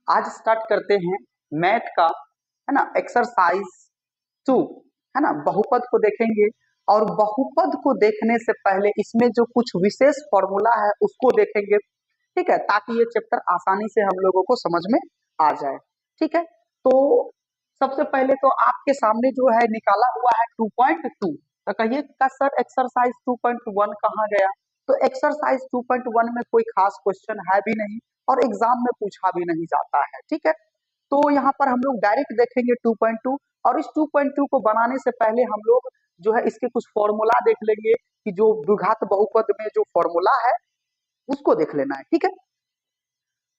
आज स्टार्ट करते हैं मैथ का, है ना, एक्सरसाइज 2, है ना। बहुपद को देखेंगे और बहुपद को देखने से पहले इसमें जो कुछ विशेष फॉर्मूला है उसको देखेंगे, ठीक है, ताकि ये चैप्टर आसानी से हम लोगों को समझ में आ जाए। ठीक है, तो सबसे पहले तो आपके सामने जो है निकाला हुआ है 2.2, तो कहिए का सर एक्सरसाइज 2.1 कहाँ गया? तो एक्सरसाइज 2.1 में कोई खास क्वेश्चन है भी नहीं और एग्जाम में पूछा भी नहीं जाता है। ठीक है, तो यहाँ पर हम लोग डायरेक्ट देखेंगे 2.2, और इस 2.2 को बनाने से पहले हम लोग जो है इसके कुछ फॉर्मूला देख लेंगे कि जो द्विघात बहुपद में जो फॉर्मूला है उसको देख लेना है। ठीक है,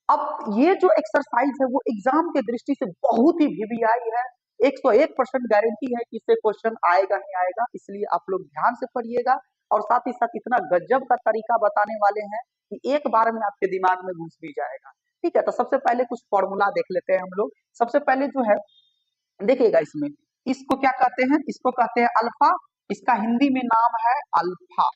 अब ये जो एक्सरसाइज है वो एग्जाम के दृष्टि से बहुत ही वीवीआई है, 101% गारंटी है कि इससे क्वेश्चन आएगा ही आएगा, इसलिए आप लोग ध्यान से पढ़िएगा। और साथ ही साथ इतना गजब का तरीका बताने वाले हैं कि एक बार में आपके दिमाग में घुस भी जाएगा। ठीक है, तो सबसे पहले कुछ फॉर्मूला देख लेते हैं हम लोग। सबसे पहले जो है देखिएगा, इसमें इसको क्या कहते हैं? इसको कहते हैं अल्फा, इसका हिंदी में नाम है अल्फा।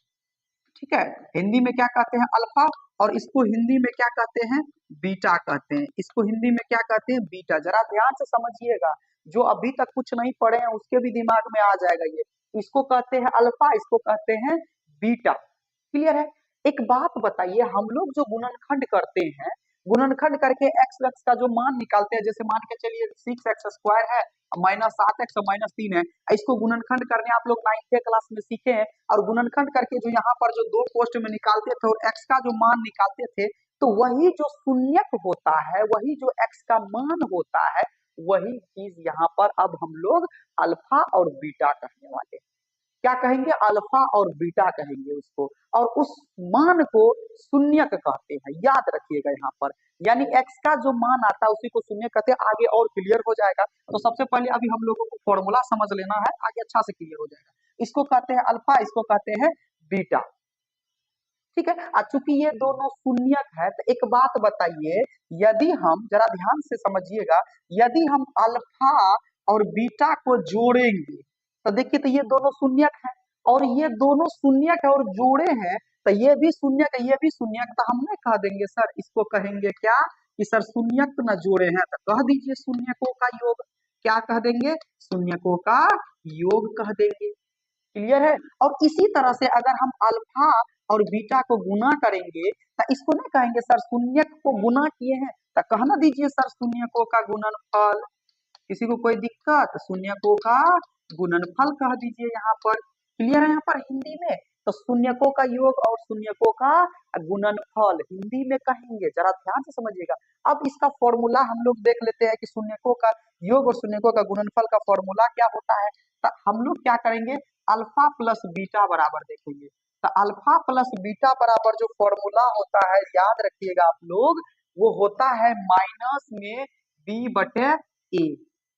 ठीक है, हिंदी में क्या कहते हैं? अल्फा। और इसको हिंदी में क्या कहते हैं? बीटा कहते हैं। इसको हिंदी में क्या कहते हैं? बीटा। जरा ध्यान से समझिएगा, जो अभी तक कुछ नहीं पढ़े हैं उसके भी दिमाग में आ जाएगा ये। इसको कहते हैं अल्फा, इसको कहते हैं बीटा। क्लियर है? एक बात बताइए, हम लोग जो गुणनखंड करते हैं, गुणनखंड करके एक्स एक्स का जो मान निकालते हैं, जैसे मान के चलिए 6x² है -7x और -3 है, इसको गुणनखंड करने आप लोग 9th क्लास में सीखे हैं। और गुणनखंड करके जो यहाँ पर जो दो पोस्ट में निकालते थे और एक्स का जो मान निकालते थे, तो वही जो शून्यक होता है, वही जो एक्स का मान होता है, वही चीज यहाँ पर अब हम लोग अल्फा और बीटा कहने वाले हैं। क्या कहेंगे? अल्फा और बीटा कहेंगे उसको, और उस मान को शून्यक कहते हैं, याद रखिएगा यहाँ पर। यानी एक्स का जो मान आता है उसी को शून्य कहते हैं। आगे और क्लियर हो जाएगा, तो सबसे पहले अभी हम लोगों को फॉर्मूला समझ लेना है, आगे अच्छा से क्लियर हो जाएगा। इसको कहते हैं अल्फा, इसको कहते हैं बीटा। ठीक है, चूंकि ये दोनों शून्यक है, तो एक बात बताइए, यदि हम जरा ध्यान से समझिएगा, यदि हम अल्फा और बीटा को जोड़ेंगे तो देखिए, तो ये दोनों शून्यक है और ये दोनों शून्यक है और जोड़े हैं, तो ये भी शून्यक है, ये भी शून्यक, तो हम नहीं कह देंगे सर, इसको कहेंगे क्या कि सर शून्यक न जोड़े हैं, तो कह दीजिए शून्यकों का योग। क्या कह देंगे? शून्यकों का योग कह देंगे। क्लियर है? और इसी तरह से अगर हम अल्फा और बीटा को गुना करेंगे, तो इसको नहीं कहेंगे सर शून्यक को गुना किए हैं, तो कहना दीजिए सर शून्यकों का गुणनफल। किसी को कोई दिक्कत? शून्यकों का गुणनफल कह दीजिए यहाँ पर। क्लियर है? यहाँ पर हिंदी में तो शून्यकों का योग और शून्यकों का गुणनफल हिंदी में कहेंगे, जरा ध्यान से समझिएगा। अब इसका फॉर्मूला हम लोग देख लेते हैं कि शून्यकों का योग और शून्यकों का गुणनफल का फॉर्मूला क्या होता है। तो हम लोग क्या करेंगे? अल्फा प्लस बीटा बराबर देखेंगे। तो अल्फा प्लस बीटा बराबर जो फॉर्मूला होता है, याद रखिएगा आप लोग, वो होता है माइनस में बी बटे ए।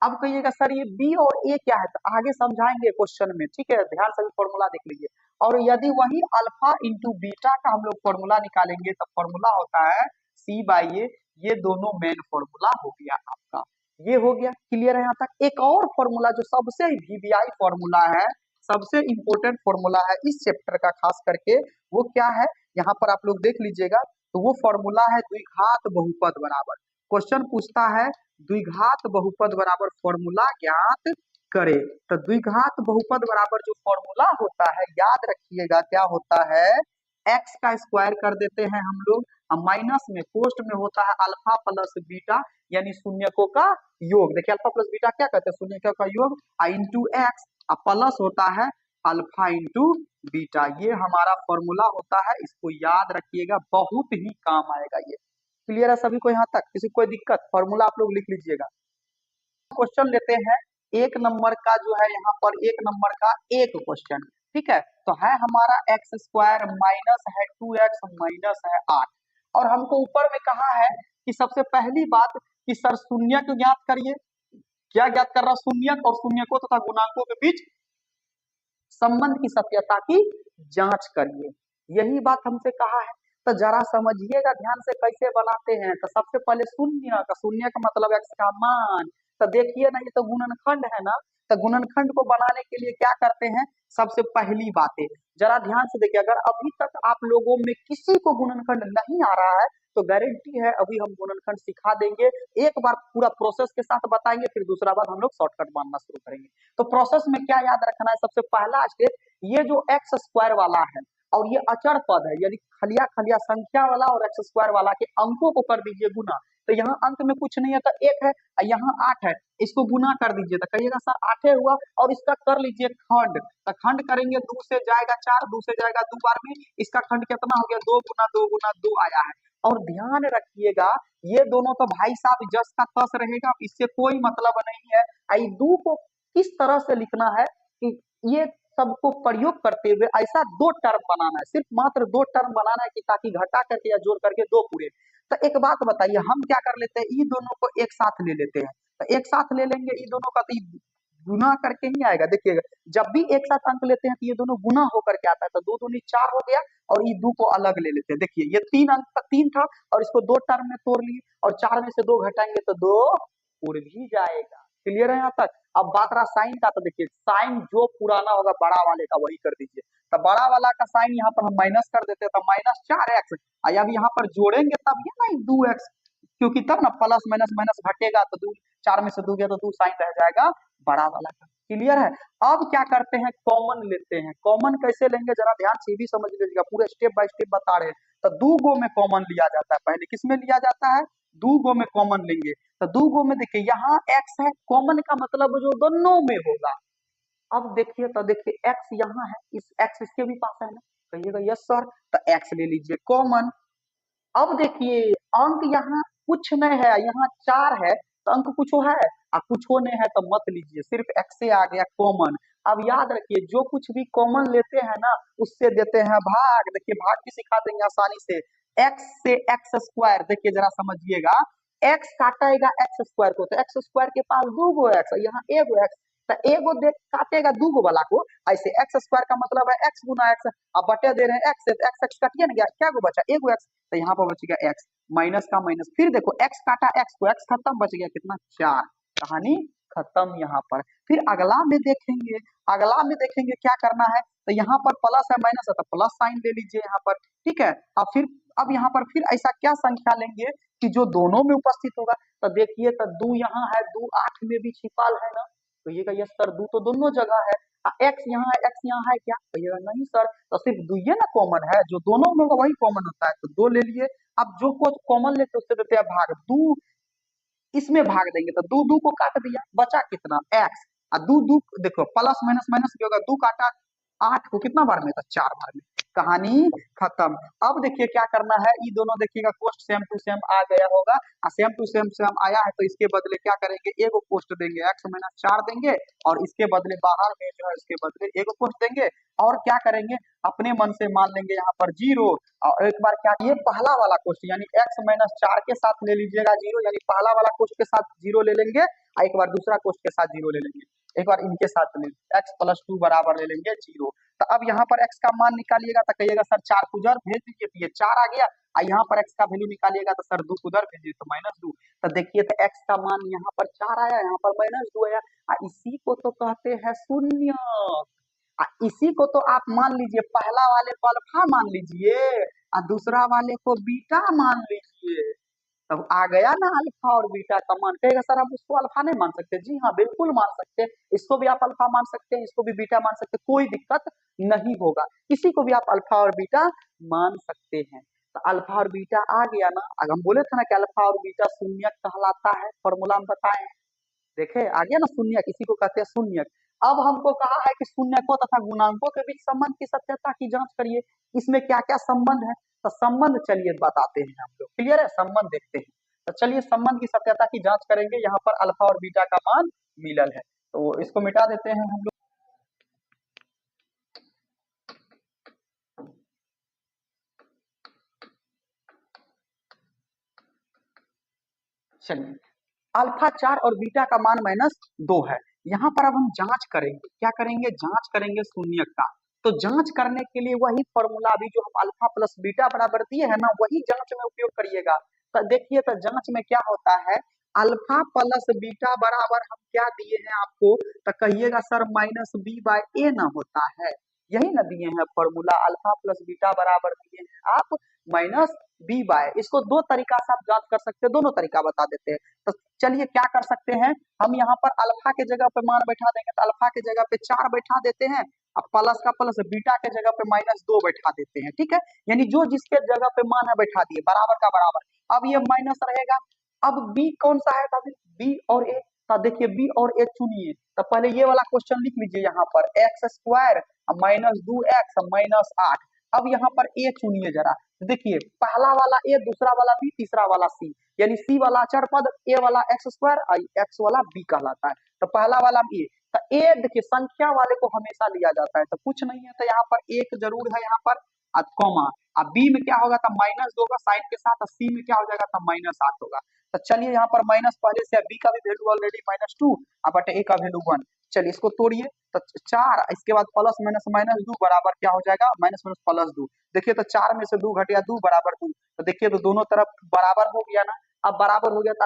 अब कहिएगा सर ये बी और ए क्या है, तो आगे समझाएंगे क्वेश्चन में। ठीक है, ध्यान से फॉर्मूला देख लीजिए। और यदि वही अल्फा इंटू बीटा का हम लोग फॉर्मूला निकालेंगे, तो फॉर्मूला होता है सी बाई ए। ये दोनों मेन फॉर्मूला हो गया आपका, ये हो गया। क्लियर है यहाँ तक? एक और फॉर्मूला जो सबसे वीवीआई फॉर्मूला है, सबसे इंपॉर्टेंट फॉर्मूला है इस चैप्टर का खास करके, वो क्या है यहाँ पर आप लोग देख लीजिएगा। तो वो फॉर्मूला है द्विघात बहुपद बराबर। क्वेश्चन पूछता है द्विघात बहुपद बराबर फॉर्मूला ज्ञात करे। तो द्विघात बहुपद बराबर जो फॉर्मूला होता है, याद रखिएगा क्या होता है, एक्स का स्क्वायर कर देते हैं हम लोग, माइनस में पोस्ट में होता है अल्फा प्लस बीटा, यानी शून्यकों का योग। देखिए अल्फा प्लस बीटा क्या कहते हैं? शून्यकों का योग, इंटू एक्स, प्लस होता है अल्फा इंटू बीटा। ये हमारा फॉर्मूला होता है, इसको याद रखिएगा, बहुत ही काम आएगा ये। क्लियर है सभी को यहाँ तक? किसी को कोई दिक्कत? फॉर्मूला आप लोग लिख लीजिएगा। क्वेश्चन लेते हैं एक नंबर का, जो है यहाँ पर एक नंबर का एक क्वेश्चन। ठीक है, तो है हमारा एक्स स्क्वायर माइनस है 2x माइनस है 8, और हमको ऊपर में कहा है कि सबसे पहली बात कि सर शून्यक ज्ञात करिए। क्या ज्ञात कर रहा? शून्यक और शून्यकों तथा गुणांकों के बीच संबंध की सत्यता की जांच करिए, यही बात हमसे कहा है। तो जरा समझिएगा ध्यान से कैसे बनाते हैं। तो सबसे पहले शून्य का, शून्य का मतलब एक्स का मान, तो देखिए ना ये तो गुणनखंड है ना, तो गुणनखंड को बनाने के लिए क्या करते हैं, सबसे पहली बातें जरा ध्यान से देखिए, अगर अभी तक आप लोगों में किसी को गुणनखंड नहीं आ रहा है तो गारंटी है अभी हम गुणनखंड सिखा देंगे। एक बार पूरा प्रोसेस के साथ बताएंगे, फिर दूसरा बार हम लोग शॉर्टकट मानना शुरू करेंगे। तो प्रोसेस में क्या याद रखना है, सबसे पहला स्टेप, ये जो एक्स स्क्वायर वाला है और ये अचर पद है यानी खलिया खलिया संख्या वाला और एक्स स्क्वायर वाला के अंकों को कर दीजिए गुना। तो यहाँ अंक में कुछ नहीं है तो एक है और यहाँ 8 है, इसको गुना कर दीजिए तो कहिएगा सर 8 हुआ। और इसका कर लीजिए खंड, तो खंड करेंगे 2 से जाएगा 4, 2 से जाएगा 2 बार में, इसका खंड कितना हो गया 2 गुना 2 गुना 2 आया है। और ध्यान रखिएगा ये दोनों तो भाई साहब जस का तस रहेगा, इससे कोई मतलब नहीं है। आई दो को किस तरह से लिखना है कि ये सबको प्रयोग करते हुए ऐसा दो टर्म बनाना है, सिर्फ मात्र दो टर्म बनाना है कि ताकि घटा करके या जोड़ करके दो पूरे। तो एक बात बताइए, हम क्या कर लेते हैं, ये दोनों को एक साथ ले लेते हैं। तो एक साथ ले लेंगे ये दोनों का, तो गुना करके ही आएगा। देखिएगा जब भी एक साथ अंक लेते हैं तो ये दोनों गुना होकर के आता है, तो दो दूनी 4 हो गया और ये दो को अलग ले लेते हैं। देखिए ये 3 अंक का 3 था और इसको दो टर्म में तोड़ लिए और 4 में से 2 घटाएंगे तो 2 उड़ भी जाएगा। क्लियर है यहाँ तक। अब बात रहा साइन का, तो देखिए साइन जो पुराना होगा बड़ा वाले का वही कर दीजिए। तो बड़ा वाला का साइन यहाँ पर हम माइनस कर देते हैं, तो -4x। अब यहाँ पर जोड़ेंगे तब ये नहीं 2x, क्योंकि तब ना प्लस माइनस माइनस घटेगा तो 2, 4 में से 2 गया तो 2 साइन रह जाएगा बड़ा वाला का। क्लियर है। अब क्या करते हैं, कॉमन लेते हैं। कॉमन कैसे लेंगे जरा ध्यान से भी समझ लीजिएगा, पूरे स्टेप बाय स्टेप बता रहे हैं। तो दो गो में कॉमन लिया जाता है, पहले किस में लिया जाता है, दो गो में कॉमन लेंगे। तो दो गो में देखिए यहाँ x है, कॉमन का मतलब जो दोनों में होगा। अब देखिए तो देखिए x यहाँ है, इस x इसके भी पास है ना, कहिएगा यस सर, तो x ले लीजिए कॉमन। अब देखिए अंक यहाँ कुछ नहीं है, यहाँ 4 है तो अंक कुछ है, और कुछ नहीं है तो मत लीजिए, सिर्फ x से आ गया कॉमन। अब याद रखिए जो कुछ भी कॉमन लेते हैं ना उससे देते हैं भाग। देखिए भाग भी सिखा देंगे आसानी से। x से एक्स स्क्वायर, देखिए जरा समझिएगा, x काटेगा एक्स स्क्वायर को, तो एक्स स्क्वायर के पास दो गो एक्स, यहाँ एगो एक्स, तो एगो देख काटेगा दू गो वाला को, ऐसे एक्स स्क्वायर का मतलब है x गुना एक्स। अब बटे दे रहे हैं x से, तो एक्स एक्स कटिए ना गया, क्या गो बचा एगो एक्स, तो यहाँ पर बचेगा x, माइनस का माइनस, फिर देखो x काटा x को, x खत्म, बच गया कितना 4, कहानी खत्म यहाँ पर। फिर अगला में देखेंगे, अगला में देखेंगे क्या करना है, तो यहाँ पर प्लस है माइनस है तो प्लस साइन ले लीजिए यहाँ पर, ठीक है। अब यहाँ पर फिर ऐसा क्या संख्या लेंगे कि जो दोनों में उपस्थित होगा। तो देखिए तो 2 यहाँ है, 2 8 में भी छिपाल है ना, तो ये यस सर 2 तो दोनों जगह है। एक्स यहाँ है, एक्स यहाँ है क्या, कहिएगा नहीं सर, तो सिर्फ 2 ये ना कॉमन है, जो दोनों में होगा वही कॉमन होता है, तो 2 ले लिए। अब जो कुछ कॉमन लेते उससे देते हैं भाग, 2 इसमें भाग देंगे तो 2 2 को काट दिया, बचा कितना एक्स, और 2 2 देखो प्लस माइनस माइनस भी होगा, 2 काटा 8 को कितना बार में, तो 4 बार में, कहानी खत्म। अब देखिए क्या करना है, ये दोनों देखिएगा कोष्ट सेम टू सेम आ गया होगा, सेम टू सेम सेम आया है, तो इसके बदले क्या करेंगे, एगो कोष्ट देंगे x माइनस 4 देंगे, और इसके बदले बाहर में जो है इसके बदले एगो कोष्ट देंगे। और क्या करेंगे, अपने मन से मान लेंगे यहाँ पर 0, और एक बार क्या, ये पहला वाला क्वेश्चन यानी x माइनस 4 के साथ ले लीजिएगा 0, यानी पहला वाला क्वेश्चन के साथ 0 ले लेंगे, और एक बार दूसरा क्वेश्चन के साथ 0 ले लेंगे, एक बार इनके साथ ले x प्लस 2 बराबर ले लेंगे 0। तो अब यहाँ पर x का मान निकालिएगा तो कहिएगा सर 4 को उधर भेज दीजिए, तो ये 4 आ गया, और यहाँ पर x का वैल्यू निकालिएगा तो सर 2 को उधर भेजिए तो -2। तो देखिए तो x का मान यहाँ पर 4 आया, यहाँ पर -2 आया, इसी को तो कहते हैं शून्य। इसी को तो आप मान लीजिए, पहला वाले को अल्फा मान लीजिए और दूसरा वाले को बीटा मान लीजिए, तब आ गया ना अल्फा और बीटा का मान। कहेगा सर आप उसको अल्फा नहीं मान सकते, जी हाँ बिल्कुल मान सकते हैं, इसको भी आप अल्फा मान सकते हैं, इसको भी बीटा मान सकते हैं, कोई दिक्कत नहीं होगा, किसी को भी आप अल्फा और बीटा मान सकते हैं। तो अल्फा और बीटा आ गया ना, अगर हम बोले थे ना कि अल्फा और बीटा शून्य कहलाता है, फॉर्मूला हम बताए, देखे आ गया ना शून्य, किसी को कहते हैं शून्य। अब हमको कहा है कि शून्यकों तथा गुणांकों के बीच संबंध की सत्यता की जांच करिए, इसमें क्या क्या संबंध है, तो संबंध चलिए बताते हैं हम लोग, क्लियर है, संबंध देखते हैं। तो चलिए संबंध की सत्यता की जांच करेंगे, यहाँ पर अल्फा और बीटा का मान मिलल है, तो इसको मिटा देते हैं हम लोग। चलिए अल्फा 4 और बीटा का मान -2 है। यहाँ पर अब हम जांच करेंगे, क्या करेंगे, जांच करेंगे शून्य का। तो जांच करने के लिए वही फॉर्मूला अभी जो हम अल्फा प्लस बीटा बराबर दिए है ना, वही जांच में उपयोग करिएगा। तो देखिए तो जांच में क्या होता है, अल्फा प्लस बीटा बराबर हम क्या दिए हैं आपको, तो कहिएगा सर माइनस बी बाय ए ना होता है, यही ना दिए हैं फॉर्मूला, अल्फा प्लस बीटा बराबर दिए हैं आप माइनस बी बाय। इसको दो तरीका से आप जांच कर सकते हैं, दोनों तरीका बता देते हैं। तो चलिए क्या कर सकते हैं, हम यहाँ पर अल्फा के जगह पे मान बैठा देंगे, तो अल्फा के जगह पे 4 बैठा देते हैं, अब प्लस का प्लस, बीटा के जगह पे -2 बैठा देते हैं, ठीक है। यानी जो जिसके जगह पे मान है बैठा दिए, बराबर का बराबर। अब ये माइनस रहेगा, अब बी कौन सा है, बी और ए, तो देखिए बी और ए चुनिए। तो पहले ये वाला क्वेश्चन लिख लीजिए, यहाँ पर एक्स स्क्वायर -2x -8। अब यहाँ पर ए चुनिए जरा, देखिए पहला वाला ए, दूसरा वाला बी, तीसरा वाला सी, यानी सी वाला अचर पद, ए वाला एक्स स्क्वायर, एक्स वाला बी कहलाता है। तो पहला वाला ए, तो ए देखिए संख्या वाले को हमेशा लिया जाता है, तो कुछ नहीं है, तो यहाँ पर एक जरूर है यहाँ पर, कॉमा। अब बी में क्या होगा, तो -2 का साइन के साथ, और सी में क्या हो जाएगा, तो -8 होगा। तो चलिए यहाँ पर माइनस पहले से, बी का भी वैल्यू ऑलरेडी -2 और बटे ए का वैल्यू 1। चलिए इसको तोड़िए, तो 4, इसके बाद प्लस माइनस -2 बराबर क्या हो जाएगा, माइनस माइनस प्लस 2। देखिए तो 4 में से 2 घटिया 2 बराबर 2, तो देखिए तो दोनों तरफ बराबर हो गया ना। अब बराबर हो गया तो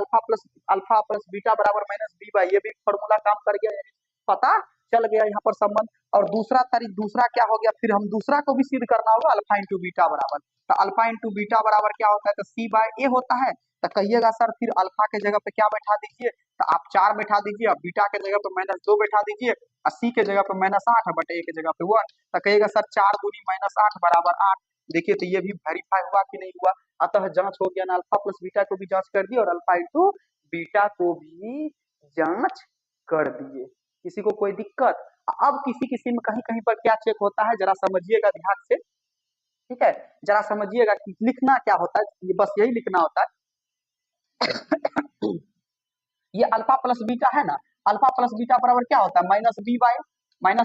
अल्फा प्लस बीटा बराबर माइनस बी बाई, ये भी फॉर्मूला काम कर गया, यानी पता चल गया यहाँ पर संबंध। और दूसरा क्या हो गया, फिर हम दूसरा को भी सिद्ध करना होगा, अल्फा इंटू बीटा बराबर, तो अल्फा इंटू बीटा बराबर क्या होता है, तो सी बाय ए होता है। तो कहिएगा सर फिर अल्फा के जगह पे क्या बैठा दीजिए, तो आप 4 बैठा दीजिए, अब बीटा के जगह पे -2 बैठा दीजिए, और सी के जगह पे -8 बटे ए के जगह पे 1। तो कहिएगा सर 4 दूनी -8 बराबर 8। देखिए तो ये भी वेरीफाई हुआ कि नहीं हुआ, अतः जांच हो गया ना, अल्फा प्लस बीटा को भी जांच कर दिए और अल्फा इंटू बीटा को भी जांच कर दिए। किसी को कोई दिक्कत? अब किसी किसी में कहीं कहीं पर क्या चेक होता है, जरा समझिएगा ध्यान से, ठीक है, जरा समझिएगा कि लिखना क्या होता है, ये बस यही लिखना होता है। ये अल्फा प्लस बीटा है ना, अल्फा प्लस बीटा बराबर क्या होता है, माइनस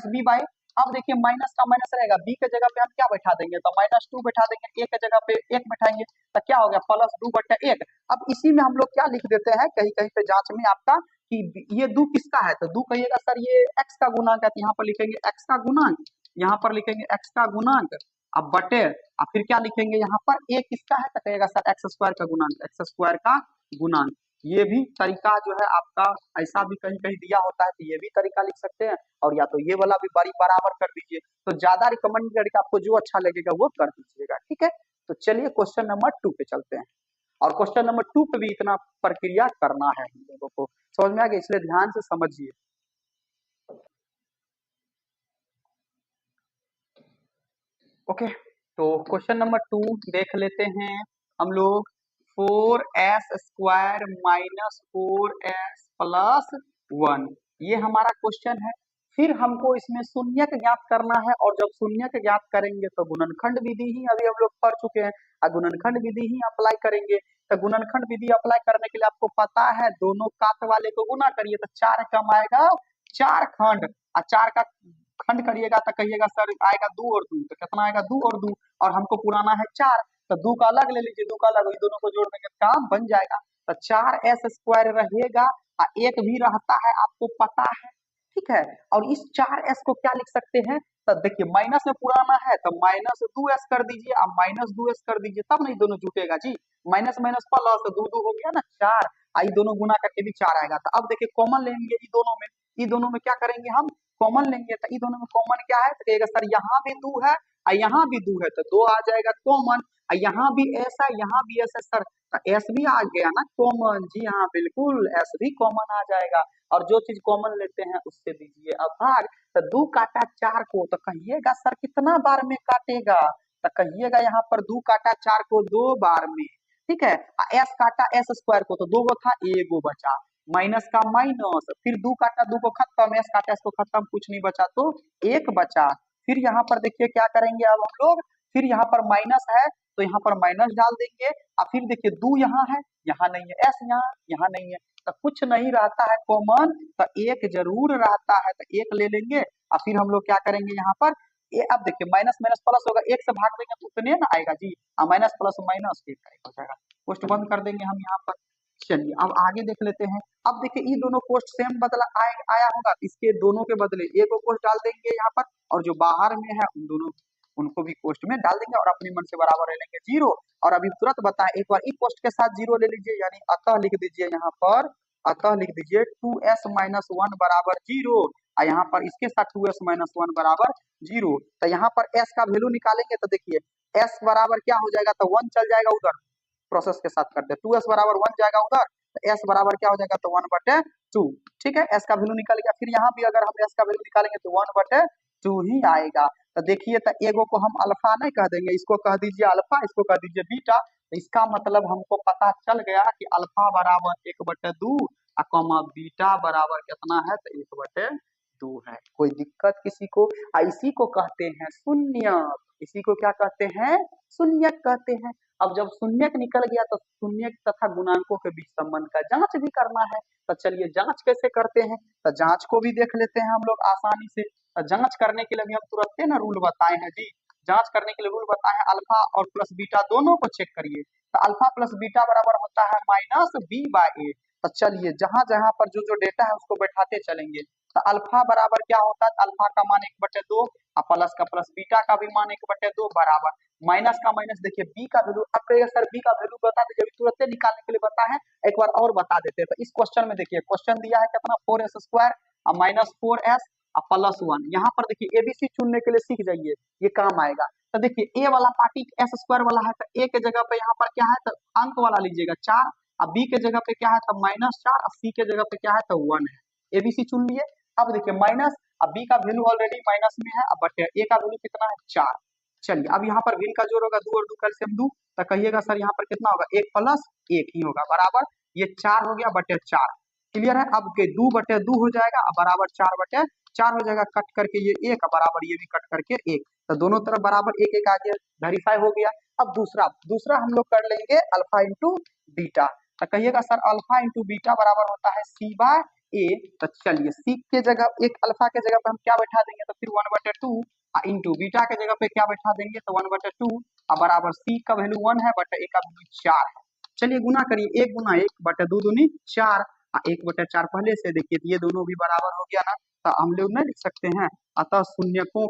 बी बाई। अब देखिए माइनस का माइनस रहेगा, बी के जगह पे हम क्या बैठा देंगे, तो -2 बैठा देंगे, ए के जगह पे 1 बैठाएंगे, तो क्या हो गया +2 बट्टा 1। अब इसी में हम लोग क्या लिख देते हैं, कहीं कहीं पे जांच में आपका कि ये 2 किसका है, तो 2 कहिएगा सर ये x का गुणांक है, तो यहाँ पर लिखेंगे x का गुणांक, यहाँ पर लिखेंगे x का गुणांक, अब बटे, अब फिर क्या लिखेंगे यहाँ पर a किसका है, तो कहिएगा सर एक्स स्क्वायर का गुणांक, एक्स स्क्वायर का गुणांक। ये भी तरीका जो है आपका, ऐसा भी कहीं कहीं दिया होता है, तो ये भी तरीका लिख सकते हैं, और या तो ये वाला भी बड़ी बराबर कर दीजिए। तो ज्यादा रिकमेंड करके आपको जो अच्छा लगेगा वो कर दीजिएगा, ठीक है। तो चलिए क्वेश्चन नंबर 2 पे चलते हैं, और क्वेश्चन नंबर 2 पे भी इतना प्रक्रिया करना है हम लोगों को, समझ में आ गया, इसलिए ध्यान से समझिए। ओके, तो क्वेश्चन नंबर 2 देख लेते हैं हम लोग। 4s स्क्वायर -4s प्लस 1, ये हमारा क्वेश्चन है। फिर हमको इसमें शून्यक ज्ञात करना है, और जब शून्यक ज्ञात करेंगे तो गुणनखंड विधि ही अभी हम लोग पढ़ चुके हैं, और गुणनखंड विधि ही अप्लाई करेंगे। तो गुणनखंड विधि अप्लाई करने के लिए आपको पता है, दोनों काट वाले को गुना करिए तो 4 कम आएगा 4 खंड, और 4 का खंड करिएगा तो कहिएगा सर आएगा 2 और 2, तो कितना आएगा 2 और 2, और हमको पुराना है 4, तो 2 का अलग ले लीजिए, 2 का अलग, इन दोनों को जोड़ देंगे काम बन जाएगा। तो 4s स्क्वायर रहेगा, और एक भी रहता है आपको पता है, ठीक है। और इस 4s को क्या लिख सकते हैं, तो देखिए माइनस में पुराना है तो -2s कर दीजिए, अब -2s कर दीजिए, तब नहीं दोनों जुटेगा जी, माइनस माइनस प्लस, तो 2 2 हो गया ना 4, आई दोनों गुना करके भी 4 आएगा। तो अब देखिए कॉमन लेंगे ई दोनों में क्या करेंगे हम, कॉमन लेंगे, तो ई दोनों में कॉमन क्या है, तो कहेगा सर यहाँ भी 2 है और यहाँ भी 2 है, तो 2 आ जाएगा कॉमन, और यहाँ भी ऐसा यहाँ भी ऐसा, सर तो एस भी आ गया ना कॉमन, जी हाँ बिल्कुल एस भी कॉमन आ जाएगा, और जो चीज कॉमन लेते हैं उससे दीजिए अब भाग। तो 2 काटा 4 को, तो कहिएगा सर कितना बार में काटेगा, तो कहिएगा यहाँ पर 2 काटा 4 को 2 बार में, ठीक है। एस काटा एस स्क्वायर को, तो 2 गो था, एगो बचा, माइनस का माइनस, फिर 2 काटा 2 को खत्म, एस काटा एस को खत्म, कुछ नहीं बचा तो 1 बचा। फिर यहाँ पर देखिए क्या करेंगे अब हम लोग, फिर यहाँ पर माइनस है तो यहाँ पर माइनस डाल देंगे, और फिर देखिए 2 यहाँ है, यहाँ नहीं है, एस यहाँ नहीं है, तो कुछ नहीं रहता है कॉमन, तो 1 जरूर रहता है, तो 1 ले लेंगे, और फिर हम लोग क्या करेंगे यहाँ पर, ये अब देखिए माइनस माइनस प्लस होगा, 1 से भाग देंगे तो उतने ना आएगा जी, माइनस प्लस माइनस 1 हो जाएगा, पोस्ट बंद कर देंगे हम यहाँ पर। चलिए अब आगे देख लेते हैं। अब देखिए ये दोनों पोस्ट सेम बदला आया होगा, इसके दोनों के बदले एक पोस्ट डाल देंगे यहाँ पर, और जो बाहर में है उन दोनों उनको भी कोष्ट में डाल देंगे और अपने मन से बराबर ले लेंगे 0। और अभी तुरंत बताएं, एक बार ई कोष्ट के साथ 0 ले लीजिए, यानी अतः लिख दीजिए यहाँ पर, अतः लिख दीजिए 2s माइनस 1 बराबर 0। और यहाँ पर इसके साथ 2s माइनस 1 बराबर 0। तो यहाँ पर s का वैल्यू निकालेंगे तो देखिए s बराबर क्या हो जाएगा, तो 1 चल जाएगा उधर, प्रोसेस के साथ करते हैं, 2s बराबर 1 जाएगा उधर, तो s बराबर क्या हो जाएगा, तो 1/2। ठीक है, s का वैल्यू निकल गया। फिर यहाँ भी अगर हम s का वैल्यू निकालेंगे तो 1/2 ही आएगा। तो देखिए, तो एगो को हम अल्फा नहीं कह देंगे, इसको कह दीजिए अल्फा, इसको कह दीजिए बीटा। तो इसका मतलब हमको पता चल गया कि अल्फा बराबर 1/2 और कॉमा बीटा बराबर कितना है, तो 1/2 है। कोई दिक्कत किसी को? इसी को कहते हैं शून्य। इसी को क्या कहते हैं, शून्य कहते हैं। अब जब शून्य निकल गया तो शून्य तथा गुणांकों के बीच संबंध का जांच भी करना है। तो चलिए जांच कैसे करते हैं, तो जांच को भी देख लेते हैं हम लोग आसानी से। तो जांच करने के लिए भी हम तुरंत ना रूल बताए हैं जी, जांच करने के लिए रूल बताए हैं, अल्फा और प्लस बीटा दोनों को चेक करिए। तो अल्फा प्लस बीटा बराबर होता है -b/a। तो चलिए जहां जहां पर जो जो डेटा है उसको बैठाते चलेंगे। तो अल्फा बराबर क्या होता है, अल्फा का मान 1/2 और प्लस का प्लस, बीटा का भी मान 1/2 बराबर, माइनस का माइनस। देखिए बी का वैल्यू, अब कहिएगा सर बी का वैल्यू बता दीजिए, तुरंत निकालने के लिए बता है, एक बार और बता देते हैं। तो इस क्वेश्चन में देखिए, क्वेश्चन दिया है कितना, 4s² और -4s और +1। यहाँ पर देखिए एबीसी चुनने के लिए सीख जाइए, ये काम आएगा। तो देखिए ए वाला पार्टी s² वाला है, तो ए के जगह पे यहाँ पर क्या है, तो अंक वाला लीजिएगा 4, और बी के जगह पे क्या है, तो -4, और सी के जगह पे क्या है, तो 1 है। एबीसी चुन लिए। अब देखिए माइनस, अब बी का वैल्यू ऑलरेडी माइनस में है, अब बटे ए का वैल्यू कितना है, 4। चलिए अब यहाँ पर भिन्न का जोड़ होगा, 2 और 2 कैल्सियम 2, तो कहिएगा सर यहाँ पर कितना होगा, 1 + 1 ही होगा बराबर, ये 4 हो गया बटे 4। क्लियर है? अब के 2/2 हो जाएगा, अब बराबर 4/4 हो जाएगा, कट करके ये 1 बराबर, ये भी कट करके 1, तो दोनों तरफ बराबर 1 आ गया, वेरीफाई हो गया। अब दूसरा हम लोग कर लेंगे अल्फा इंटू बीटा। तो कहिएगा सर अल्फा इंटू बीटा बराबर होता है c/a। तो चलिए सी के जगह, एक अल्फा के जगह पे हम क्या बैठा देंगे, तो फिर 1/2 इंटू बीटा के जगह पे क्या बैठा देंगे, तो 1/2 और बराबर सी का वैल्यू 1 है बटे ए का वैल्यू 4 है। चलिए गुना करिए, 1 × 1 बटे 2 दूनी 4, 1/4 पहले से देखिए, ये दोनों भी बराबर हो गया ना, तो हम लोग नहीं लिख सकते हैं, अतः शून्यकों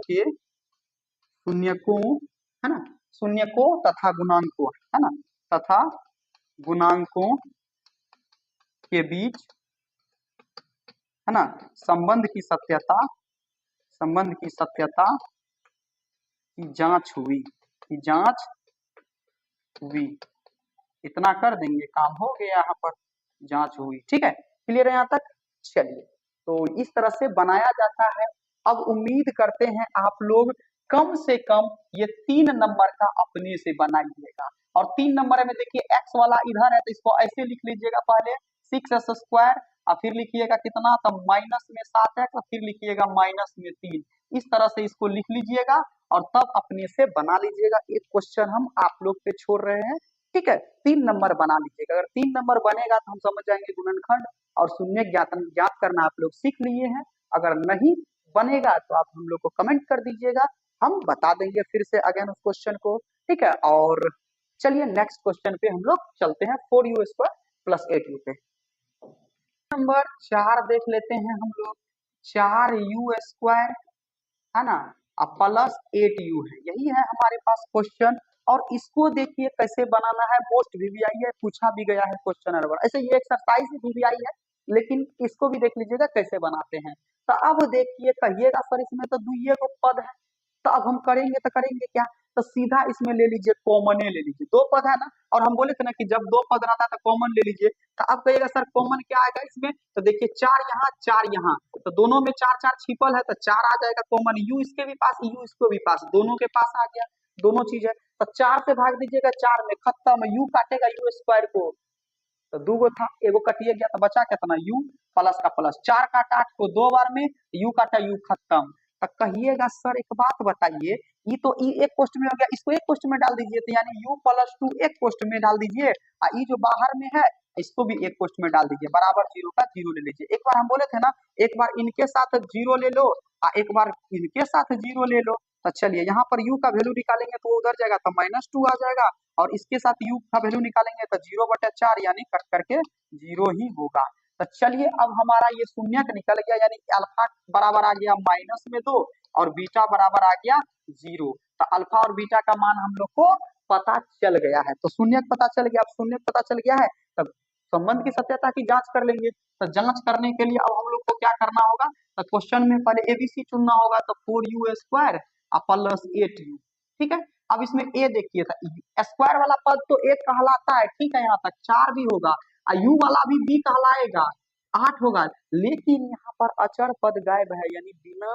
है ना, शून्यकों तथा गुणांकों है ना, तथा गुणांकों के बीच है ना संबंध की सत्यता की जांच हुई। इतना कर देंगे, काम हो गया, यहाँ पर जांच हुई। ठीक है, क्लियर है यहाँ तक? चलिए, तो इस तरह से बनाया जाता है। अब उम्मीद करते हैं आप लोग कम से कम ये 3 नंबर का अपने से बनाइएगा। और 3 नंबर में देखिए x वाला इधर है, तो इसको ऐसे लिख लीजिएगा, पहले 6s² और फिर लिखिएगा कितना, तो माइनस में 7x और फिर लिखिएगा माइनस में 3। इस तरह से इसको लिख लीजिएगा और तब अपने से बना लीजिएगा। एक क्वेश्चन हम आप लोग पे छोड़ रहे हैं, ठीक है, 3 नंबर बना लीजिएगा। अगर 3 नंबर बनेगा तो हम समझ जाएंगे गुणनखंड और शून्य ज्ञात करना आप लोग सीख लिए हैं। अगर नहीं बनेगा तो आप हम लोग को कमेंट कर दीजिएगा, हम बता देंगे फिर से अगेन उस क्वेश्चन को। ठीक है, और चलिए नेक्स्ट क्वेश्चन पे हम लोग चलते हैं, 4u² + 8u पे। नंबर 4 देख लेते हैं हम लोग, 4u² है ना, अब +8u है, यही है हमारे पास क्वेश्चन। और इसको देखिए कैसे बनाना है, मोस्ट VVI है, पूछा भी गया है क्वेश्चन नंबर। ऐसे ये एक्सरसाइज VVI है, लेकिन इसको भी देख लीजिएगा कैसे बनाते हैं। तो अब देखिए, कहिएगा सर इसमें तो 2 को पद है, तो अब हम करेंगे क्या, तो सीधा इसमें ले लीजिए, कॉमन ले लीजिए, 2 पद है ना, और हम बोले थे ना कि जब 2 पद रहता है तो कॉमन ले लीजिए। तो अब कहिएगा सर कॉमन क्या आएगा इसमें, तो देखिए 4 यहाँ 4 यहाँ, तो दोनों में 4 4 छिपल है, तो 4 आ जाएगा कॉमन, u इसके भी पास, u इसको भी पास, दोनों के पास आ गया, दोनों चीज है। तो 4 से भाग दीजिएगा, 4 में खत्म, u काटेगा u² को, तो 2 गो था, एगो कटिए गया, तो बचा कितना, u प्लस का प्लस, 4 काटा 8 को 2 बार में, u काटा u खत्म। तो कहिएगा सर एक बात बताइए, ये तो ई एक पोस्ट में हो गया, इसको एक पोस्ट में डाल दीजिए, तो यानी u+2 एक पोस्ट में डाल दीजिए, और ये जो बाहर में है इसको भी एक पोस्ट में डाल दीजिए, बराबर 0 का 0 ले लीजिए। एक बार हम बोले थे ना, एक बार इनके साथ 0 ले लो और एक बार इनके साथ 0 ले लो। तो चलिए यहाँ पर u का वैल्यू निकालेंगे तो उधर जाएगा, तो -2 आ जाएगा, और इसके साथ u का वैल्यू निकालेंगे तो 0/4 यानी कट करके 0 ही होगा। तो चलिए अब हमारा ये शून्यक निकल गया, यानी अल्फा बराबर आ गया -2 और बीटा बराबर आ गया 0। तो अल्फा और बीटा का मान हम लोग को पता चल गया है। तो शून्यक पता चल गया। अब शून्यक पता चल गया है, तब संबंध की सत्यता की जांच कर लेंगे। तो जांच करने के लिए अब हम लोग को क्या करना होगा, तो क्वेश्चन में पहले एबीसी चुनना होगा। तो 4u² प्लस 8u, ठीक है। अब इसमें ए देखिए, था स्क्वायर वाला पद तो एक कहलाता है, ठीक है, यहाँ तक 4 भी होगा और यू वाला भी बी कहलाएगा, 8 होगा। लेकिन यहाँ पर अचर पद गायब है, यानी बिना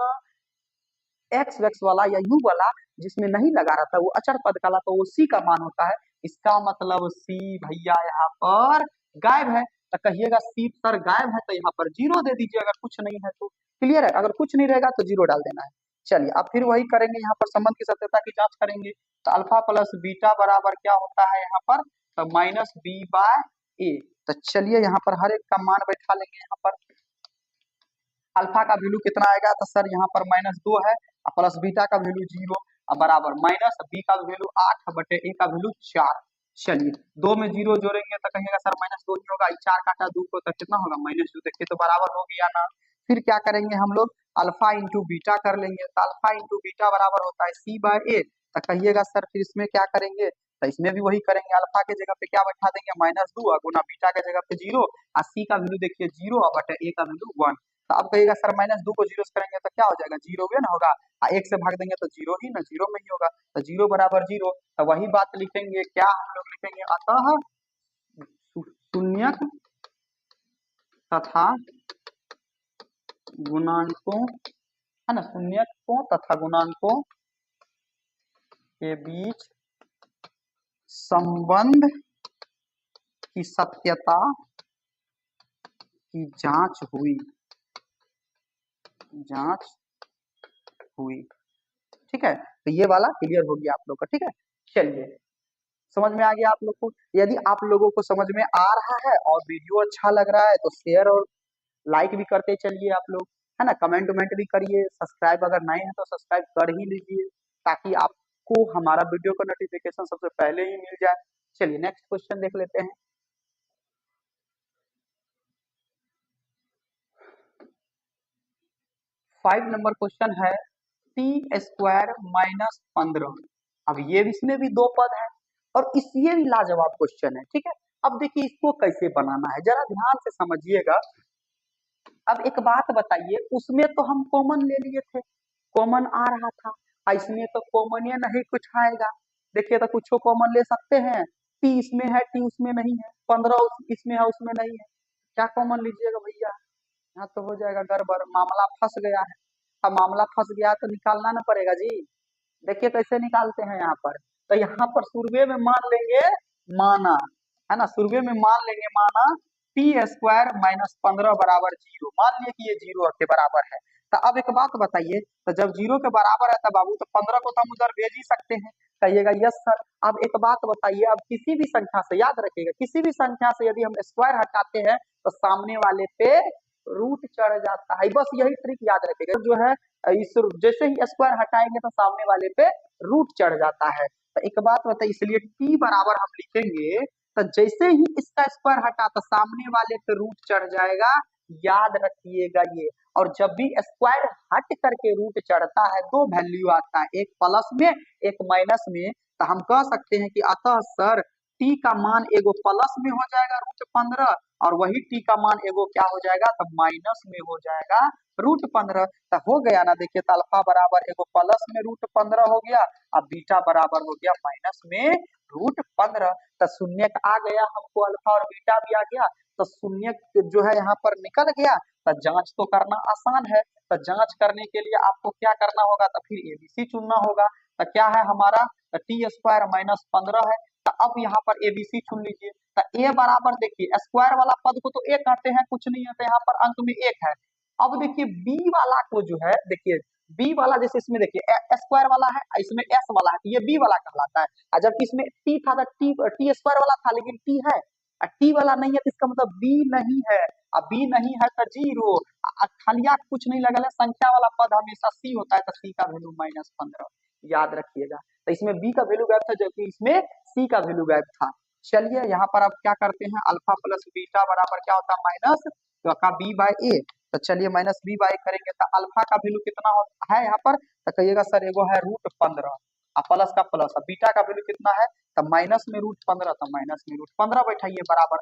एक्स वैक्स वाला या यू वाला जिसमें नहीं लगा रहता वो अचर पद कहलाता, तो वो सी का मान होता है। इसका मतलब सी भैया यहाँ पर गायब है। तो कहिएगा सी सर गायब है, तो यहाँ पर 0 दे दीजिए अगर कुछ नहीं है तो। क्लियर है, अगर कुछ नहीं रहेगा तो 0 डाल देना है। चलिए अब फिर वही करेंगे, यहाँ पर संबंध की सत्यता की जांच करेंगे। तो अल्फा प्लस बीटा बराबर क्या होता है यहाँ पर, तो -b/a। तो चलिए यहाँ पर हर एक का मान बैठा लेंगे। यहाँ पर अल्फा का वैल्यू कितना आएगा, तो सर यहाँ पर -2 है, प्लस बीटा का वैल्यू 0 बराबर माइनस बी का वैल्यू 8/a का वैल्यू 4। चलिए 2 में 0 जोड़ेंगे तो कहिएगा सर -2 ही होगा, 4 काटा 2 को तो कितना होगा -2। देखिए तो बराबर हो गया ना। फिर क्या करेंगे हम लोग, अल्फा इंटू बीटा कर लेंगे। तो अल्फा इंटू बीटा बराबर होता है c/a। तो कहिएगा सर फिर इसमें क्या करेंगे, तो इसमें भी वही करेंगे। अल्फा के जगह पे क्या बैठा देंगे, -2 गुना बीटा के जगह पे 0 और सी का वैल्यू देखिए 0 और बटे ए का वैल्यू 1। तो अब कहिएगा सर -2 को 0 से करेंगे तो क्या हो जाएगा, 0 भी ना होगा, और 1 से भाग देंगे तो 0 ही ना, 0 में ही होगा। तो 0 बराबर 0। तो वही बात लिखेंगे, क्या हम लोग लिखेंगे, अतः शून्यक तथा गुणांकों, है ना, शून्यकों तथा गुणांकों के बीच संबंध की सत्यता की जांच हुई, ठीक है। तो ये वाला क्लियर हो गया आप लोग का, ठीक है। चलिए समझ में आ गया आप लोग को। यदि आप लोगों को समझ में आ रहा है और वीडियो अच्छा लग रहा है तो शेयर और लाइक भी करते चलिए आप लोग, है ना, कमेंट वमेंट भी करिए। सब्सक्राइब अगर नहीं है तो सब्सक्राइब कर ही लीजिए, ताकि आपको हमारा वीडियो का नोटिफिकेशन सबसे पहले ही मिल जाए। चलिए नेक्स्ट क्वेश्चन देख लेते हैं। 5 नंबर क्वेश्चन है, t² -15। अब ये इसमें भी दो पद है और ये भी लाजवाब क्वेश्चन है, ठीक है। अब देखिए इसको कैसे बनाना है, जरा ध्यान से समझिएगा। अब एक बात बताइए, उसमें तो हम कॉमन ले लिए थे, कॉमन आ रहा था, इसमें तो कॉमन या नहीं कुछ आएगा। देखिए तो कुछ कॉमन ले सकते हैं, टी इसमें है टी उसमें नहीं है, 15 इसमें है उसमें नहीं है, क्या कॉमन लीजिएगा भैया। यहाँ तो हो जाएगा गड़बड़, मामला फंस गया है। अब मामला फंस गया तो निकालना ना पड़ेगा जी। देखिए कैसे निकालते हैं यहाँ पर, तो यहाँ पर शुरुए में मान लेंगे माना, है ना, शुरुए में मान लेंगे माना t² -15 बराबर 0। मान लिया कि ये 0 के बराबर है। तो अब एक बात बताइए, तो जब 0 के बराबर है तब बाबू तो 15 को तो हम उधर भेज ही सकते हैं। कहिएगा यस सर। अब एक बात बताइए, अब किसी भी संख्या से याद रखिएगा, किसी भी संख्या से यदि हम स्क्वायर हटाते हैं तो सामने वाले पे रूट चढ़ जाता है। बस यही ट्रिक याद रखिएगा, जो है इस जैसे ही स्क्वायर हटाएंगे तो सामने वाले पे रूट चढ़ जाता है। तो एक बात बताइए, इसलिए t बराबर हम लिखेंगे, तो जैसे ही इसका स्क्वायर हटा तो सामने वाले पे रूट चढ़ जाएगा, याद रखिएगा ये। और जब भी स्क्वायर हट करके रूट चढ़ता है दो वैल्यू आता है, एक प्लस में एक माइनस में। तो हम कह सकते हैं कि अतः सर t का मान एगो प्लस में हो जाएगा √15 और वही t का मान एगो क्या हो जाएगा, तो माइनस में हो जाएगा √15। तो हो गया ना, देखिए तो अल्फा बराबर एगो प्लस में √15 हो गया और बीटा बराबर हो गया माइनस में √15। तो शून्य आ गया हमको, अल्फा और बीटा भी आ गया, तो शून्य जो है यहाँ पर निकल गया। तो जांच तो करना आसान है, तो जांच करने के लिए आपको क्या करना होगा, तो फिर एबीसी चुनना होगा। तो क्या है हमारा, t² -15 है। तो अब यहाँ पर एबीसी चुन लीजिए। तो ए बराबर देखिए स्क्वायर वाला पद को तो ए कहते हैं, कुछ नहीं है, तो यहाँ पर अंक में 1 है। अब देखिए बी वाला को जो है, देखिए बी वाला जैसे इसमें देखिए स्क्वायर वाला है, इसमें एस वाला है, तो ये बी वाला कहलाता है। और जबकि इसमें टी था तो टी स्क्वायर वाला था, लेकिन टी है और टी वाला नहीं है, तो इसका मतलब बी नहीं है। अब बी नहीं है तो 0, खालिया कुछ नहीं लगा है, संख्या वाला पद हमेशा सी होता है, तो सी का वैल्यू -15 याद रखिएगा। तो इसमें बी का वैल्यू गायब था, जबकि इसमें सी का वैल्यू गायब था। चलिए यहाँ पर अब क्या करते हैं, अल्फा प्लस बीटा बराबर क्या होता है माइनस का बी बाई ए। तो चलिए माइनस बी बाई करेंगे तो अल्फा का वैल्यू कितना है यहाँ पर, तो कहिएगा सर एगो है √15 और प्लस का प्लस, और बीटा का वैल्यू कितना है, तो माइनस में √15, तो माइनस में √15 बैठाइए बराबर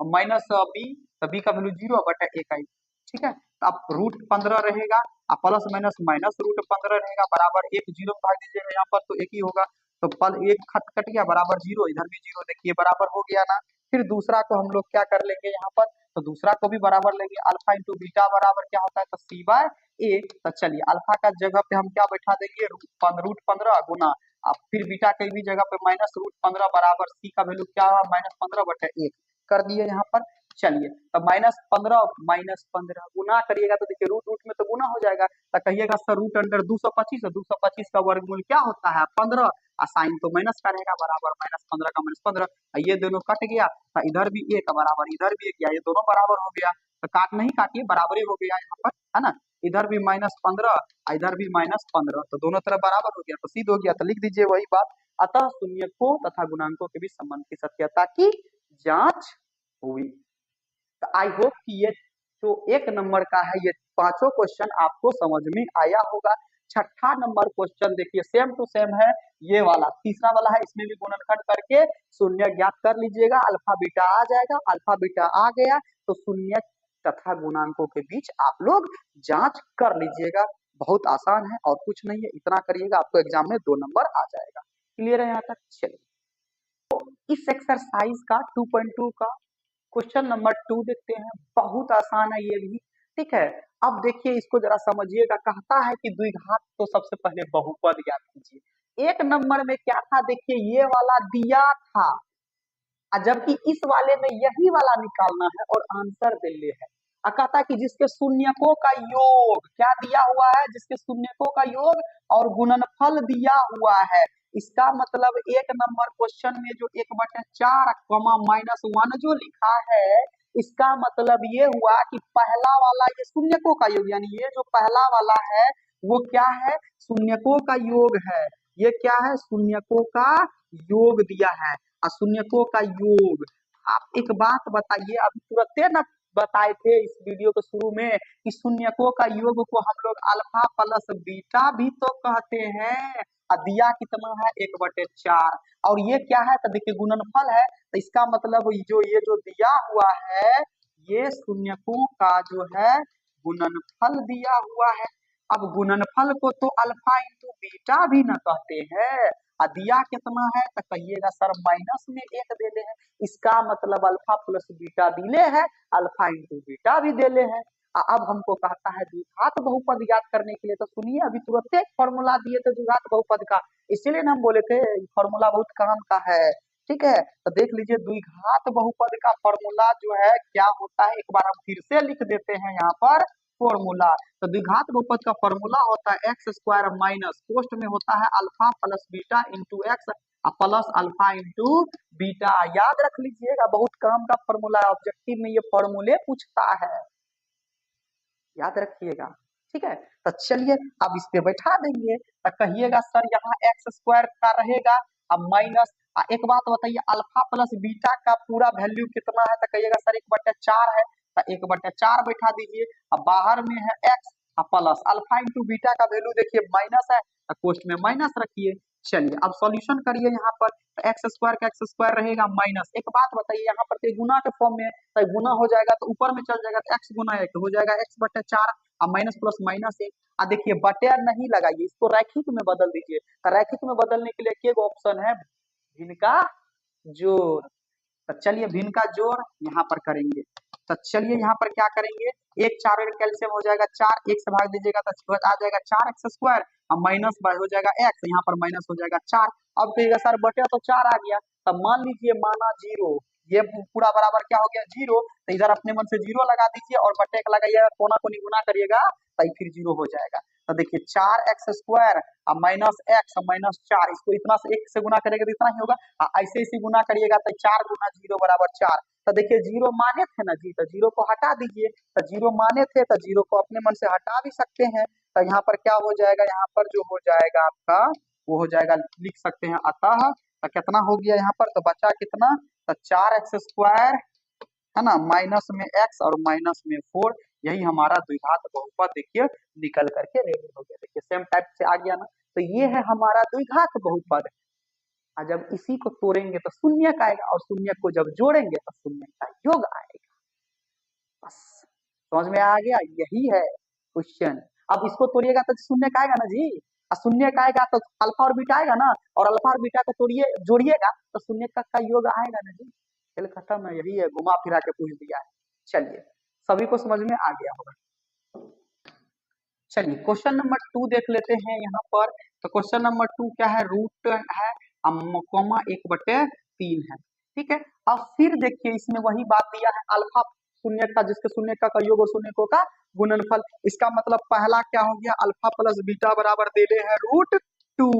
माइनस बी, तो बी का वैल्यू 0/1 आई। ठीक है, तो अब √15 रहेगा और प्लस माइनस माइनस √15 रहेगा बराबर एक, जीरो भाग दीजिएगा यहाँ पर तो एक ही होगा, तो पल एक खत कट गया बराबर जीरो, इधर भी जीरो, देखिए बराबर हो गया ना। फिर दूसरा को हम लोग क्या कर लेंगे यहाँ पर, तो दूसरा को भी बराबर लेंगे, अल्फा इंटू बीटा बराबर क्या होता है, तो सी बाय ए। तो चलिए अल्फा का जगह पे हम क्या बैठा देंगे, √15 गुना, अब फिर बीटा के भी जगह पे माइनस √15 बराबर सी का वैल्यू क्या हुआ, -15/1 कर दिए यहाँ पर। चलिए तो -15 गुना करिएगा तो देखिए रूट रूट में तो गुना हो जाएगा, तो कहिएगा सर रूट अंडर 225 है, 225 का वर्गमूल क्या होता है 15, साइन तो माइनस का रहेगा बराबर -15 का -15, ये दोनों कट गया, तो इधर भी ए का बराबर इधर भी एक, ये दोनों बराबर हो गया, तो काट नहीं काटिए बराबर ही हो गया यहाँ पर, है ना। इधर भी -15 इधर भी -15, तो दोनों तरफ बराबर हो गया, तो सिद्ध हो गया, तो लिख दीजिए वही बात, अतः शून्यकों तथा गुणांकों के बीच संबंध की सत्यता की जांच हुई। तो आई होप कि ये जो एक नंबर का है ये पांचों क्वेश्चन आपको समझ में आया होगा। छठा नंबर क्वेश्चन देखिए सेम टू सेम है, ये वाला तीसरा वाला है, इसमें भी गुणनखंड करके शून्य ज्ञात कर लीजिएगा, अल्फा बीटा आ जाएगा, अल्फा बीटा आ गया तो शून्य तथा गुणांकों के बीच आप लोग जांच कर लीजिएगा, बहुत आसान है और कुछ नहीं है, इतना करिएगा आपको एग्जाम में 2 नंबर आ जाएगा। क्लियर है यहाँ तक? चलिए इस एक्सरसाइज का 2.2 का क्वेश्चन नंबर 2 देखते हैं, बहुत आसान है ये भी। ठीक है, अब देखिए इसको जरा समझिएगा, कहता है कि द्विघात, तो सबसे पहले बहुपद ज्ञात कीजिए। एक नंबर में क्या था देखिए, ये वाला दिया था, जबकि इस वाले में यही वाला निकालना है और आंसर दिल्ली है। कहता है कि जिसके शून्यकों का योग क्या दिया हुआ है, जिसके शून्यकों का योग और गुणनफल दिया हुआ है, इसका मतलब एक नंबर क्वेश्चन में जो 1/4 -1 जो लिखा है, इसका मतलब ये हुआ कि पहला वाला ये शून्यकों का योग, यानी ये जो पहला वाला है वो क्या है, शून्यकों का योग है, ये क्या है, शून्यकों का योग दिया है, शून्यकों का योग। आप एक बात बताइए, अभी तुरंत ना बताए थे इस वीडियो के शुरू में कि शून्यकों का योग को हम लोग अल्फा प्लस बीटा भी तो कहते हैं, और दिया कितना है 1/4, और ये क्या है तो देखिए गुणनफल है, तो इसका मतलब ये जो दिया हुआ है ये शून्यकों का जो है गुणनफल दिया हुआ है। अब गुणनफल को तो अल्फा इंटू बीटा भी न कहते हैं, दिया कितना है तो कहिएगा सर माइनस में 1 देले है, इसका मतलब अल्फा प्लस बीटा दिले है, अल्फा इंटू बीटा भी देले है। अब हमको कहता है द्विघात बहुपद ज्ञात करने के लिए, तो सुनिए अभी तुरंत एक फॉर्मूला दिए थे द्विघात बहुपद का, इसीलिए हम बोले थे फॉर्मूला बहुत काम का है। ठीक है, तो देख लीजिए द्विघात बहुपद का फॉर्मूला जो है क्या होता है, एक बार हम फिर से लिख देते हैं यहाँ पर फॉर्मूला। तो द्विघात बहुपद का फॉर्मूला होता है x² माइनस पोस्ट में होता है alpha plus beta into x plus alpha into beta, याद रख लीजिएगा, बहुत काम का फॉर्मूला है, ऑब्जेक्टिव में ये फॉर्मूले पूछता है, याद रखिएगा। ठीक है, तो चलिए अब इस पे बैठा देंगे, तो कहिएगा सर यहाँ x² का रहेगा, अब माइनस, एक बात बताइए अल्फा प्लस बीटा का पूरा वैल्यू कितना है, तो कहिएगा सर 1/4 है, तो 1/4 बैठा दीजिए, अब बाहर में है x plus alpha into beta का वैल्यू देखिए माइनस है, तो कोष्ट में माइनस रखिए। चलिए अब सॉल्यूशन करिए यहाँ पर, तो x² का x² रहेगा माइनस, एक बात बताइए यहाँ पर तो गुना के फॉर्म में, तो गुना हो जाएगा तो ऊपर में चल जाएगा, तो x गुना 1 हो जाएगा x/4, अब माइनस प्लस माइनस 1, देखिए बटे नहीं लगाइए, इसको रैखिक में बदल दीजिए, तो रैखिक में बदलने के लिए एक ऑप्शन है भिन्न का जोड़, तो चलिए भिन्न का जोड़ यहाँ पर करेंगे, तो चलिए यहाँ पर क्या करेंगे, एक 4 कैल्सियम हो जाएगा 4, 1 से भाग दीजिएगा तो आ जाएगा 4x², अब माइनस हो जाएगा x, यहाँ पर माइनस हो जाएगा 4, अब कहिएगा सर बटे तो 4 आ गया, तब मान लीजिए माना 0, ये पूरा बराबर क्या हो गया 0, तो इधर अपने मन से 0 लगा दीजिए और बटे का लगाइएगा, कोना को गुना करिएगा तो फिर 0 हो जाएगा, तो देखिए 4x² अब माइनस x माइनस 4, इसको इतना से 1 से गुना करेगा तो इतना ही होगा, ऐसे इसी गुना करिएगा तो 4 गुना 0 बराबर 4, तो देखिए 0 माने थे ना जी, तो 0 को हटा दीजिए, तो 0 माने थे तो 0 को अपने मन से हटा भी सकते हैं, तो यहाँ पर क्या हो जाएगा, यहाँ पर जो हो जाएगा आपका वो हो जाएगा, लिख सकते हैं अतः, तो कितना हो गया यहाँ पर, तो बचा कितना तो 4x² है ना, माइनस में x और माइनस में 4, यही हमारा द्विघात बहुपद देखिए निकल करके रेडी हो गया। देखिए सेम टाइप से आ गया ना, तो ये है हमारा द्विघात बहुपद। और जब इसी को तोड़ेंगे तो शून्य का आएगा, और शून्य को जब जोड़ेंगे तो शून्य का योग आएगा। बस समझ में आ गया, यही है क्वेश्चन। अब इसको तोड़िएगा तो शून्य का आएगा ना जी, और शून्य का आएगा तो अल्फा और बीटा आएगा ना, और अल्फा और बीटा को तोड़िए जोड़िएगा तो शून्य का योग आएगा ना जी। खेल खत्म है, यही है, घुमा फिरा के पूछ दिया है। चलिए सभी को समझ में आ गया होगा। चलिए क्वेश्चन नंबर 2 देख लेते हैं यहाँ पर। तो क्वेश्चन नंबर 2 क्या है, रूट है कॉमा 1/3 है, ठीक है। अब फिर देखिए इसमें वही बात दिया है, अल्फा शून्य का, जिसके शून्य का योग और शून्य को का गुणनफल। इसका मतलब पहला क्या हो गया, अल्फा प्लस बीटा बराबर देले है √2,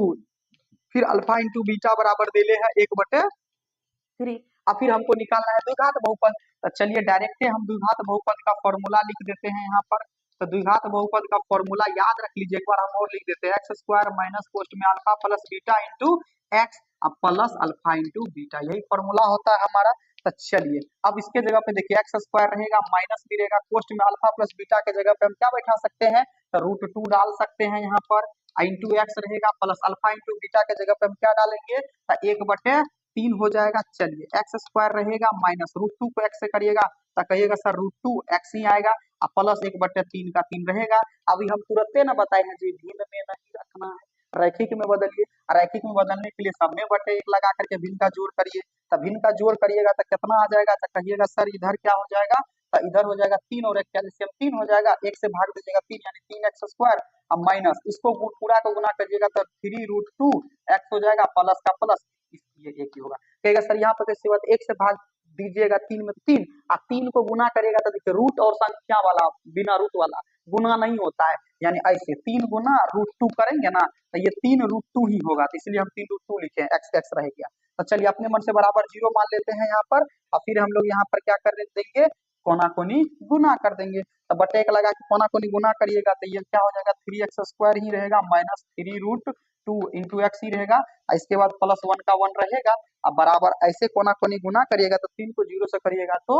फिर अल्फा इंटू बीटा बराबर देले है 1/3, और फिर हमको निकालना है द्विघात बहुपद। तो चलिए डायरेक्ट हम द्विघात बहुपद का फॉर्मूला लिख देते हैं यहाँ पर। तो द्विघात बहुपद का फॉर्मूला याद रख लीजिए, एक बार हम और लिख देते हैं, x² माइनस पोस्ट में alpha plus beta into x plus alpha into beta, यही फॉर्मूला होता है हमारा। तो चलिए अब इसके जगह पे देखिए x² रहेगा, माइनस भी रहेगा, पोस्ट में अल्फा प्लस बीटा के जगह पे हम क्या बैठा सकते हैं, तो √2 डाल सकते हैं यहाँ पर, इंटू एक्स रहेगा, प्लस अल्फा इंटू बीटा के जगह पे हम क्या डालेंगे, तो 1/3 हो जाएगा। चलिए x² रहेगा, माइनस √2 को x से करिएगा तो कहिएगा सर √2 x ही आएगा, और प्लस 1/3 का 3 रहेगा। अभी हम तुरंत ना बताए हैं जी, भिन्न में नहीं रखना है, रैखिक में बदलिए। रैखिक में बदलने के लिए सब में बटे 1 लगा करके भिन्न का जोड़ करिए, तो भिन्न का जोड़ करिएगा तो कितना आ जाएगा, तो कहिएगा सर इधर क्या हो जाएगा, तो इधर हो जाएगा 3 और 1 कैल्सियम 3 हो जाएगा, 1 से भाग दीजिएगा 3 यानी 3x², अब माइनस इसको पूरा को गुना करिएगा तो 3√2 x हो जाएगा, प्लस का प्लस ये एक ही होगा। कहेगा सर यहाँ पर कैसे बात, 1 से भाग दीजिएगा 3 में 3, और 3 को गुना करेगा तो देखिए रूट और संख्या वाला बिना रूट वाला गुना नहीं होता है, यानी ऐसे 3 गुना √2 करेंगे ना तो ये 3√2 ही होगा, तो इसलिए हम 3√2 लिखे, x x रह गया। तो चलिए अपने मन से बराबर 0 मान लेते हैं यहाँ पर, और फिर हम लोग यहाँ पर क्या कर देंगे, कोना कोनी गुना कर देंगे। तो बटे 1 लगा के कोना कोनी गुना करिएगा तो ये क्या हो जाएगा, 3x² ही रहेगा, माइनस 3√2 इंटू एक्स ही रहेगा, इसके बाद प्लस 1 का 1 रहेगा, अब बराबर ऐसे कोना कोनी गुना करिएगा तो 3 को 0 से करिएगा तो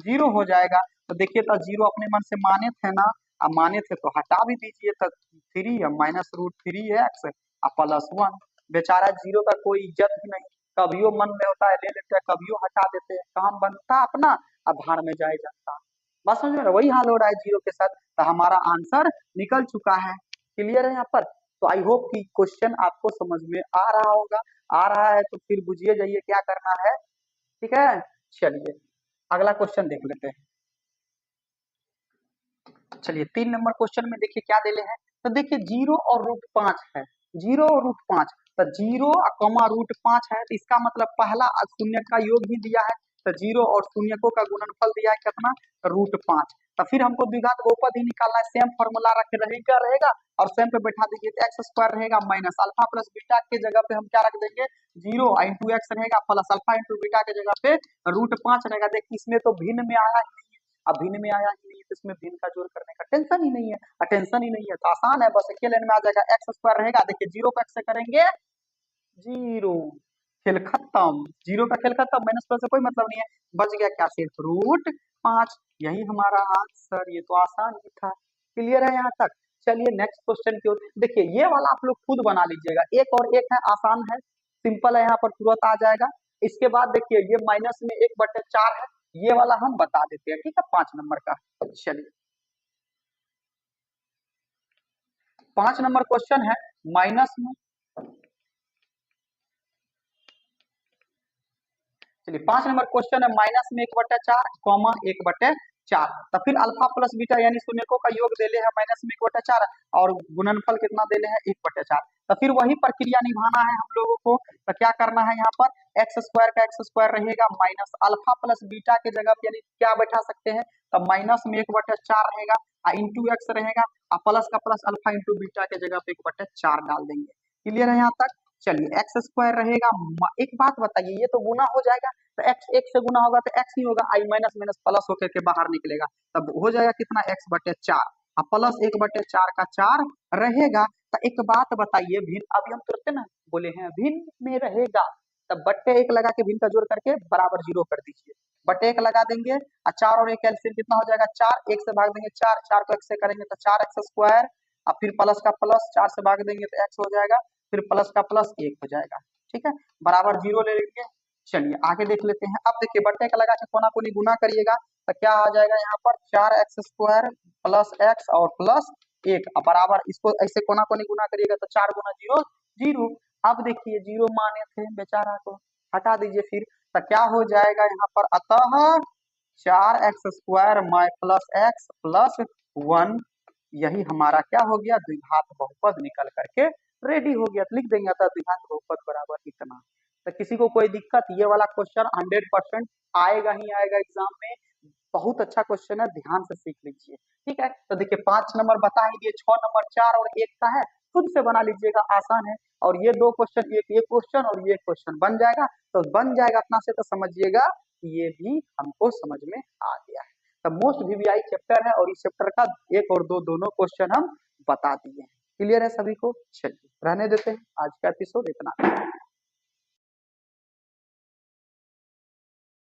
0 हो जाएगा। तो देखिए तो 0 अपने मन से माने थे ना, अब माने थे तो हटा भी दीजिए, तो 3 माइनस √3x प्लस 1, बेचारा 0 का कोई इज्जत ही नहीं, कभियो मन में होता है ले लेते हैं, कभियो हटा देते हैं, काम बनता अपना अब भाड़ में जाए जाता। बस समझ में, वही हाल हो रहा है 0 के साथ। तो हमारा आंसर निकल चुका है, क्लियर है यहाँ पर। तो आई होप कि क्वेश्चन आपको समझ में आ रहा होगा, आ रहा है तो फिर बुझिए जाइए क्या करना है, ठीक है। चलिए अगला क्वेश्चन देख लेते हैं। चलिए 3 नंबर क्वेश्चन में देखिए क्या देले हैं, तो देखिए 0 और √5 है, 0 और √5, तो 0 कॉमा √5 है, तो इसका मतलब पहला शून्य का योग ही दिया है, तो 0 और शून्यकों का गुणनफल दिया है कितना, √5। तो फिर हमको द्विघात बहुपद ही निकालना है, सेम फॉर्मूला रख रहेगा और सेम पे बैठा दीजिए, तो x² रहेगा, माइनस अल्फा प्लस बीटा के जगह पे हम क्या रख देंगे, 0 इंटू एक्स रहेगा, प्लस अल्फा इंटू बीटा के जगह पे √5 रहेगा। देखिए इसमें तो भिन्न में आया ही नहीं है, अब भिन्न में आया ही नहीं है तो इसमें भिन्न का जोड़ करने का टेंशन ही नहीं है, टेंशन ही नहीं है, तो आसान है, बस एक लाइन में आ जाएगा, x² रहेगा, देखिए 0 को x से करेंगे 0, खेल खत्म, 0 का खेल खत्म, माइनस प्लस से कोई मतलब नहीं है, बच गया क्या, सिर्फ √5, यही हमारा आंसर। ये तो आसान ही था, क्लियर है यहाँ तक। चलिए नेक्स्ट क्वेश्चन की ओर देखिए, ये वाला आप लोग खुद बना लीजिएगा, एक और एक है, आसान है, सिंपल है, यहाँ पर तुरंत आ जाएगा। इसके बाद देखिए ये माइनस में 1/4 है, ये वाला हम बता देते हैं, ठीक है, 5 नंबर का। चलिए 5 नंबर क्वेश्चन है, माइनस में, चलिए 5 नंबर क्वेश्चन है, माइनस में 1/4 कॉमा 1/4, तो फिर अल्फा प्लस बीटा यानी शून्यकों का योग देले है माइनस में 1/4 और गुणनफल कितना देले है 1/4। तो फिर वही प्रक्रिया निभाना है हम लोगों को, तो क्या करना है यहाँ पर, x² का x² रहेगा, माइनस अल्फा प्लस बीटा के जगह पे यानी क्या बैठा सकते हैं, तो माइनस में 1/4 रहेगा, इंटू एक्स रहेगा, और प्लस का प्लस अल्फा इंटू बीटा के जगह पे 1/4 डाल देंगे, क्लियर है यहाँ तक। चलिए x² रहेगा, एक बात बताइए, ये तो गुना हो जाएगा, तो x 1 से गुना होगा तो x ही होगा, i माइनस माइनस प्लस होकर के बाहर निकलेगा, तब हो जाएगा कितना, x/4, प्लस 1/4 का 4 रहेगा। तो एक बात बताइए, भिन्न, अभी हम तुरंत ना बोले हैं भिन्न में रहेगा, तब बट्टे 1 लगा के भिन्न का जोड़ करके बराबर 0 कर दीजिए। बट्टे 1 लगा देंगे और 4 और 1 एलसीएम कितना हो जाएगा 4, 1 से भाग देंगे 4, 4 को 1 से करेंगे तो 4x स्क्वायर और फिर प्लस का प्लस 4 से भाग देंगे तो x हो जाएगा, फिर प्लस का प्लस 1 हो जाएगा। ठीक है, बराबर 0 ले लेंगे। चलिए आगे देख लेते हैं। अब देखिए बट्टे का लगा के कोना कोनी गुना करिएगा तो क्या आ जाएगा यहाँ पर 4x स्क्वायर प्लस x और प्लस 1 बराबर, इसको ऐसे कोना कोनी गुना करिएगा तो 4 गुना 0 0। अब देखिए 0 माने थे बेचारा को, हटा दीजिए फिर तो क्या हो जाएगा यहाँ पर, अतः 4x square plus x plus 1, यही हमारा क्या हो गया द्विघात बहुपद निकल करके रेडी हो गया। तो लिख देंगे अतः द्विघात बहुपद बराबर इतना। तो किसी को कोई दिक्कत, ये वाला क्वेश्चन 100% आएगा ही आएगा एग्जाम में, बहुत अच्छा क्वेश्चन है, ध्यान से सीख लीजिए। ठीक है, तो देखिए 5 नंबर बता ही दिए, 6 नंबर 4 और 1 का है, खुद से बना लीजिएगा, आसान है। और ये 2 क्वेश्चन, एक ये क्वेश्चन और ये क्वेश्चन बन जाएगा, तो बन जाएगा अपना से, तो समझिएगा ये भी हमको समझ में आ गया है। तो मोस्ट वीवीआई चैप्टर है और इस चैप्टर का 1 और 2 दोनों क्वेश्चन हम बता दिए हैं। क्लियर है सभी को? चलिए रहने देते हैं, आज का एपिसोड इतना।